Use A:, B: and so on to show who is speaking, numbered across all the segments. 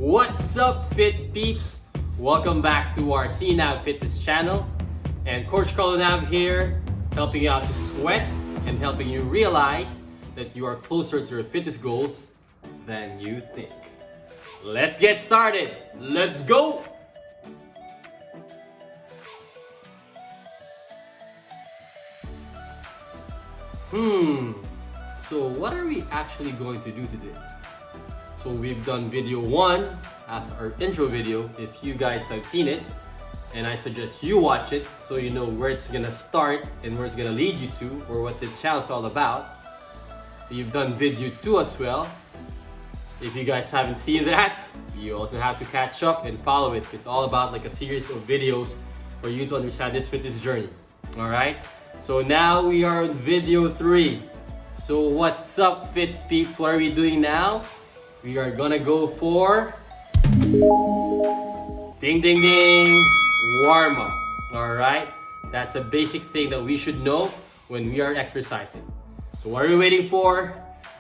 A: What's up, fit peeps? Welcome back to our CNAV Fitness channel. And Coach Carlo Nav here, helping you out to sweat and helping you realize that you are closer to your fitness goals than you think. Let's get started. Let's go. So what are we actually going to do today? So we've done video 1 as our intro video, if you guys have seen it, and I suggest you watch it so you know where it's gonna start and where it's gonna lead you to, or what this channel is all about. We've done video 2 as well. If you guys haven't seen that, you also have to catch up and follow it. It's all about like a series of videos for you to understand this fitness journey. Alright? So now we are on video 3. So what's up, fit peeps? What are we doing now? We are gonna go for ding ding ding warm up. Alright? That's a basic thing that we should know when we are exercising. So what are we waiting for?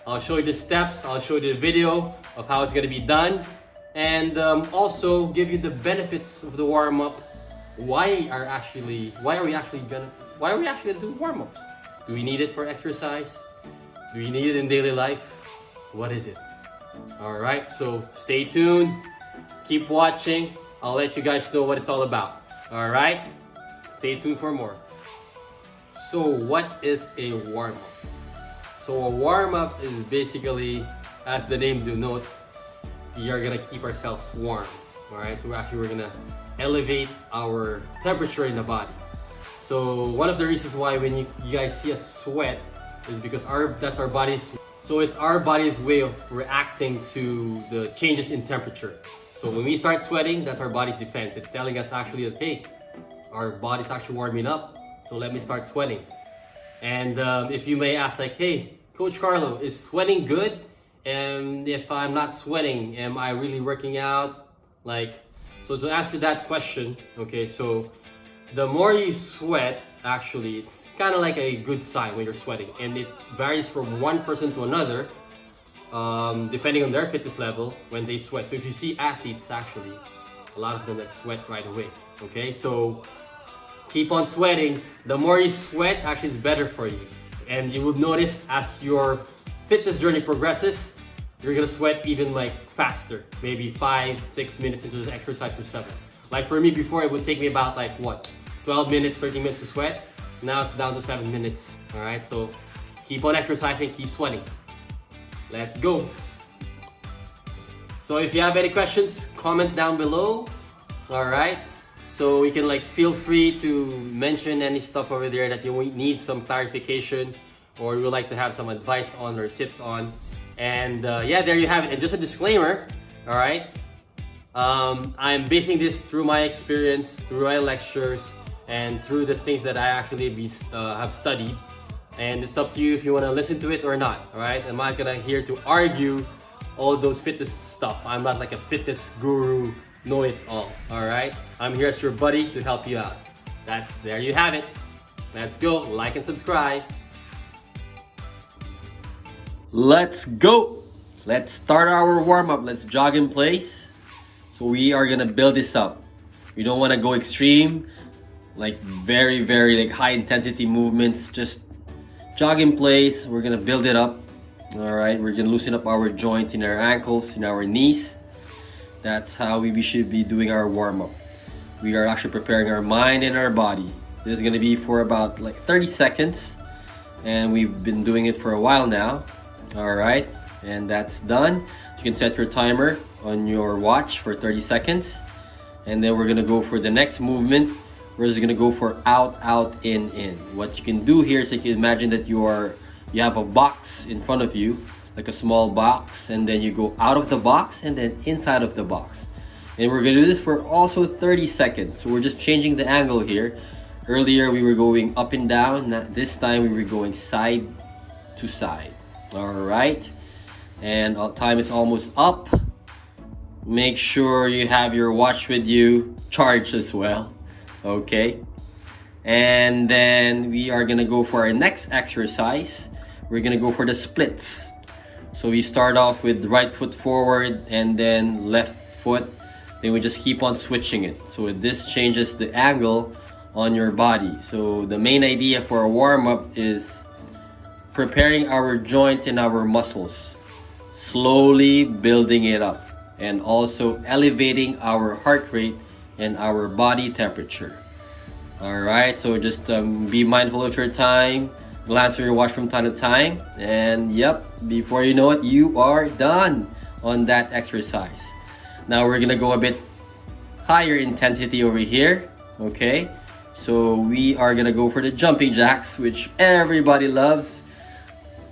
A: I'll show you the steps, I'll show you the video of how it's gonna be done, and also give you the benefits of the warm up. Why are we actually gonna do warm ups? Do we need it for exercise? Do we need it in daily life? What is it? Alright, so stay tuned, keep watching, I'll let you guys know what it's all about. Alright, stay tuned for more. So what is a warm up? So a warm up is basically, as the name denotes, we are gonna keep ourselves warm. Alright, so we're gonna elevate our temperature in the body. So one of the reasons why when you guys see us sweat is because that's our body's, so it's our body's way of reacting to the changes in temperature. So when we start sweating, that's our body's defense. It's telling us actually that, hey, our body's actually warming up, so let me start sweating. And if you may ask like, hey, Coach Carlo, is sweating good? And if I'm not sweating, am I really working out? So to answer that question, okay, so the more you sweat, actually, it's kind of like a good sign when you're sweating, and it varies from one person to another, depending on their fitness level when they sweat. So if you see athletes, actually, a lot of them that sweat right away. Okay, so keep on sweating. The more you sweat, actually, it's better for you, and you will notice as your fitness journey progresses, you're gonna sweat even like faster, maybe 5-6 minutes into this exercise or 7. Like for me, before it would take me about like what, 12 minutes, 13 minutes to sweat. Now it's down to 7 minutes. All right, so keep on exercising, keep sweating. Let's go. So if you have any questions, comment down below. All right, so you can feel free to mention any stuff over there that you need some clarification or you would like to have some advice on or tips on. And yeah, there you have it. And just a disclaimer, all right, I'm basing this through my experience, through my lectures, and through the things that I actually have studied. And it's up to you if you want to listen to it or not. All right, I'm not gonna here to argue all those fitness stuff. I'm not like a fitness guru, know it all. All right, I'm here as your buddy to help you out. There you have it. Let's go. Like and subscribe. Let's go. Let's start our warm-up. Let's jog in place. So we are gonna build this up. We don't want to go extreme, like very like high intensity movements. Just jog in place. We're gonna build it up. All right, we're gonna loosen up our joint in our ankles, in our knees. That's how we should be doing our warm-up. We are actually preparing our mind and our body. This is gonna be for about like 30 seconds, and we've been doing it for a while now. All right, and that's done. You can set your timer on your watch for 30 seconds, and then we're gonna go for the next movement. We're just gonna go for out, out, in. What you can do here is you can imagine that you have a box in front of you, like a small box, and then you go out of the box and then inside of the box. And we're gonna do this for also 30 seconds. So we're just changing the angle here. Earlier we were going up and down. This time we were going side to side. All right, and our time is almost up. Make sure you have your watch with you charged as well. Okay, and then we are gonna go for our next exercise. We're gonna go for the splits. So we start off with right foot forward and then left foot, then we just keep on switching it. So this changes the angle on your body. So the main idea for a warm-up is preparing our joint and our muscles, slowly building it up, and also elevating our heart rate and our body temperature. All right, so just be mindful of your time, glance at your watch from time to time, and yep, before you know it, you are done on that exercise. Now we're gonna go a bit higher intensity over here. Okay, so we are gonna go for the jumping jacks, which everybody loves.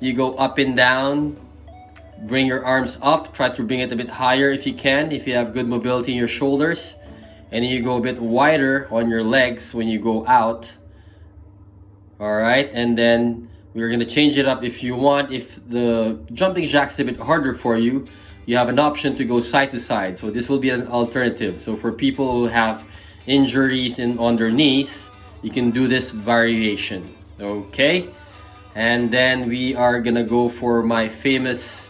A: You go up and down, bring your arms up, try to bring it a bit higher if you can, if you have good mobility in your shoulders, and then you go a bit wider on your legs when you go out. All right, and then we're gonna change it up if you want. If the jumping jack's a bit harder for you, you have an option to go side to side. So this will be an alternative. So for people who have injuries on their knees, you can do this variation. Okay, and then we are gonna go for my famous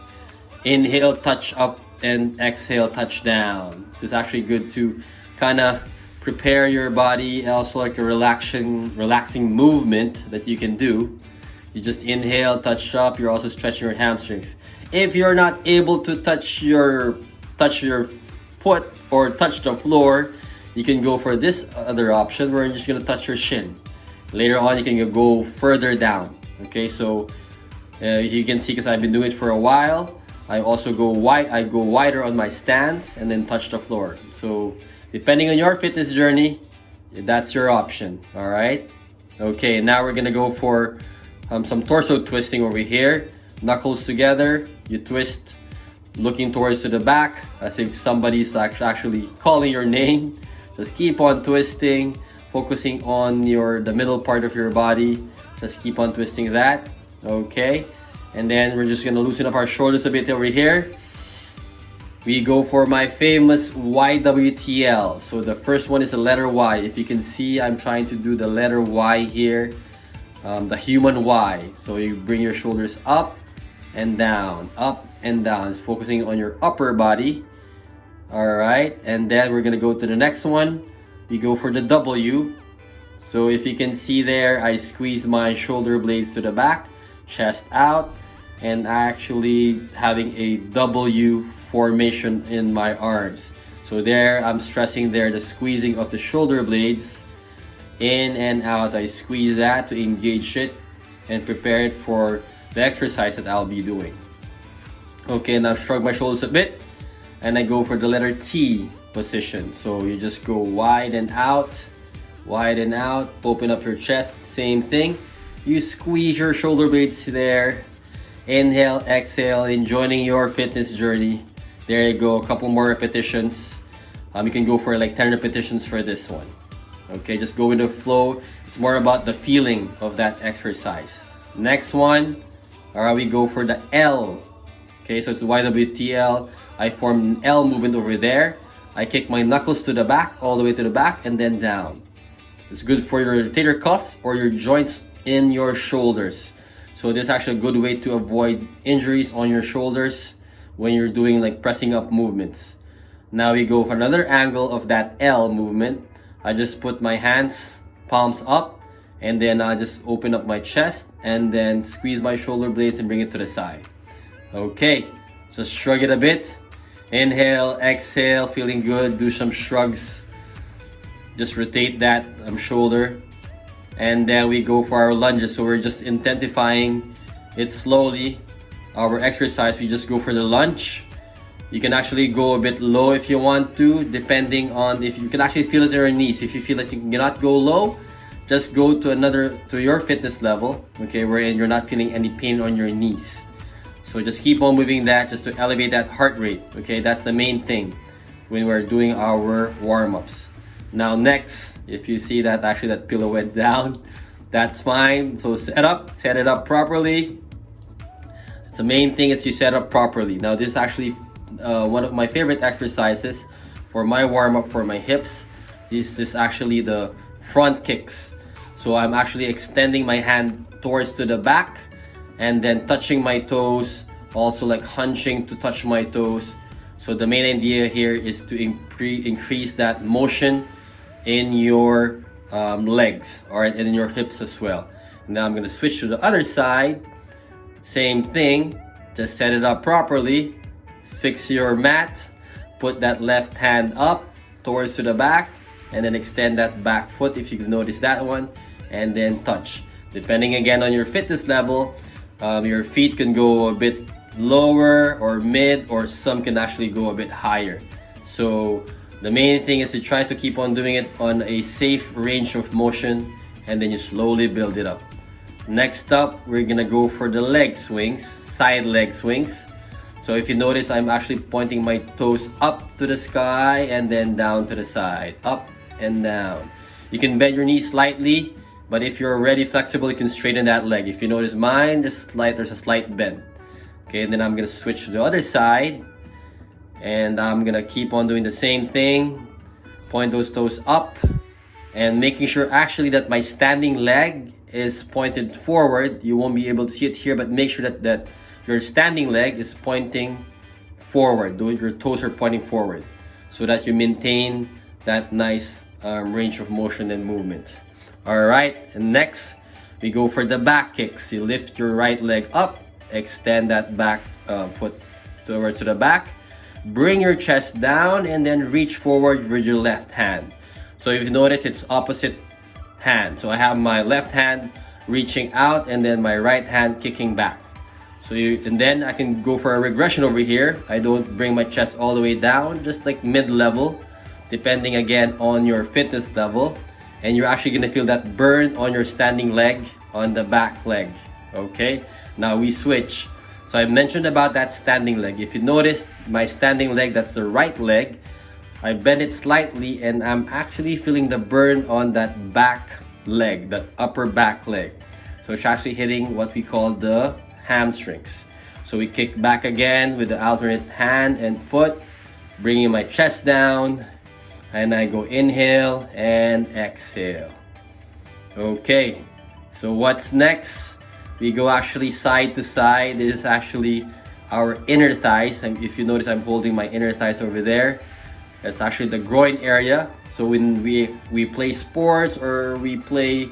A: inhale, touch up, and exhale, touch down. It's actually good to kind of prepare your body, also like a relaxing movement that you can do. You just inhale, touch up, you're also stretching your hamstrings. If you're not able to touch your foot or touch the floor, you can go for this other option where you're just gonna touch your shin. Later on, you can go further down. Okay, so you can see, because I've been doing it for a while, I also go wide. I go wider on my stance and then touch the floor. So depending on your fitness journey, that's your option. All right. Okay, now we're gonna go for some torso twisting over here. Knuckles together. You twist, looking towards to the back, as if somebody's actually calling your name. Just keep on twisting, focusing on the middle part of your body. Just keep on twisting that. Okay, and then we're just gonna loosen up our shoulders a bit over here. We go for my famous YWTL. So the first one is the letter Y. If you can see, I'm trying to do the letter Y here, the human Y. So you bring your shoulders up and down, up and down. It's focusing on your upper body. All right, and then we're gonna go to the next one. We go for the W. So if you can see there, I squeeze my shoulder blades to the back, chest out, and actually having a W formation in my arms. So there, I'm stressing there the squeezing of the shoulder blades in and out. I squeeze that to engage it and prepare it for the exercise that I'll be doing. Okay, now shrug my shoulders a bit, and I go for the letter T position. So you just go wide and out, open up your chest, same thing. You squeeze your shoulder blades there. Inhale, exhale, enjoying your fitness journey. There you go, a couple more repetitions. You can go for like 10 repetitions for this one. Okay, just go with the flow. It's more about the feeling of that exercise. Next one, all right, we go for the L. Okay, so it's YWTL. I form an L movement over there. I kick my knuckles to the back, all the way to the back, and then down. It's good for your rotator cuffs or your joints in your shoulders. So this is actually a good way to avoid injuries on your shoulders when you're doing like pressing up movements. Now we go for another angle of that L movement. I just put my hands, palms up, and then I just open up my chest and then squeeze my shoulder blades and bring it to the side. Okay, just shrug it a bit. Inhale, exhale, feeling good. Do some shrugs. Just rotate that shoulder. And then we go for our lunges. So we're just intensifying it slowly. Our exercise, we just go for the lunge. You can actually go a bit low if you want to, depending on if you can actually feel it in your knees. If you feel like you cannot go low, just go to your fitness level, okay, wherein you're not feeling any pain on your knees. So just keep on moving that just to elevate that heart rate, okay? That's the main thing when we're doing our warm-ups. Now next, if you see that actually that pillow went down, that's fine. So set it up properly. The main thing is you set up properly. Now this is actually one of my favorite exercises for my warm-up for my hips. This is actually the front kicks. So I'm actually extending my hand towards to the back and then touching my toes, also like hunching to touch my toes. So the main idea here is to increase that motion in your legs, all right, and in your hips as well. Now I'm gonna switch to the other side. Same thing, just set it up properly. Fix your mat, put that left hand up towards to the back, and then extend that back foot if you can notice that one, and then touch. Depending again on your fitness level, your feet can go a bit lower or mid, or some can actually go a bit higher. So the main thing is to try to keep on doing it on a safe range of motion, and then you slowly build it up. Next up, we're gonna go for the leg swings, side leg swings. So if you notice, I'm actually pointing my toes up to the sky and then down to the side, up and down. You can bend your knees slightly, but if you're already flexible, you can straighten that leg. If you notice mine, there's a slight bend. Okay, and then I'm gonna switch to the other side, and I'm gonna keep on doing the same thing. Point those toes up, and making sure actually that my standing leg is pointed forward. You won't be able to see it here, but make sure that your standing leg is pointing forward. Your toes are pointing forward, so that you maintain that nice range of motion and movement. All right, and next we go for the back kicks. You lift your right leg up, extend that back foot towards to the back, bring your chest down, and then reach forward with your left hand. So if you notice, it's opposite hand. So I have my left hand reaching out, and then my right hand kicking back. And then I can go for a regression over here. I don't bring my chest all the way down, just like mid-level, depending again on your fitness level. And you're actually gonna feel that burn on your standing leg, on the back leg. Okay, now we switch. So I mentioned about that standing leg. If you notice, my standing leg, that's the right leg, I bend it slightly, and I'm actually feeling the burn on that back leg, that upper back leg. So it's actually hitting what we call the hamstrings. So we kick back again with the alternate hand and foot, bringing my chest down, and I go inhale and exhale. Okay, so what's next? We go actually side to side. This is actually our inner thighs. And if you notice, I'm holding my inner thighs over there. That's actually the groin area. So when we play sports, or we play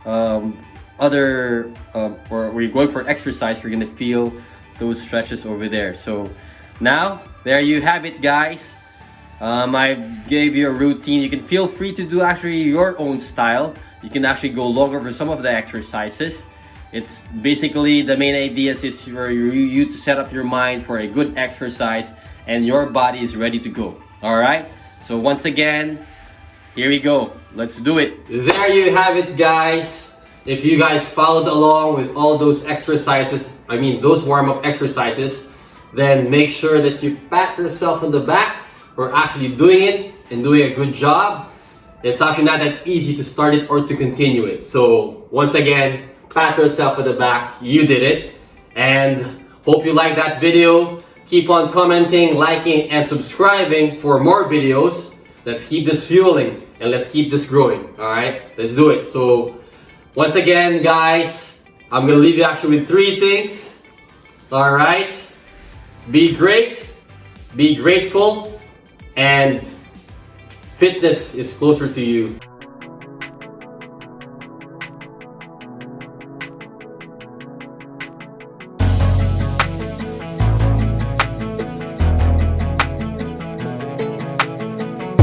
A: or we're going for exercise, we're gonna feel those stretches over there. So now, there you have it, guys. I gave you a routine. You can feel free to do actually your own style. You can actually go longer for some of the exercises. It's basically, the main idea is for you to set up your mind for a good exercise, and your body is ready to go. All right, so once again, here we go. Let's do it. There you have it, guys. If you guys followed along with all those exercises, those warm-up exercises, then make sure that you pat yourself on the back for actually doing it and doing a good job. It's actually not that easy to start it or to continue it. So once again, pat yourself on the back. You did it. And hope you like that video. Keep on commenting, liking, and subscribing for more videos. Let's keep this fueling and let's keep this growing. All right, let's do it. So once again, guys, I'm gonna leave you actually with 3 things. All right, be great, be grateful, and fitness is closer to you.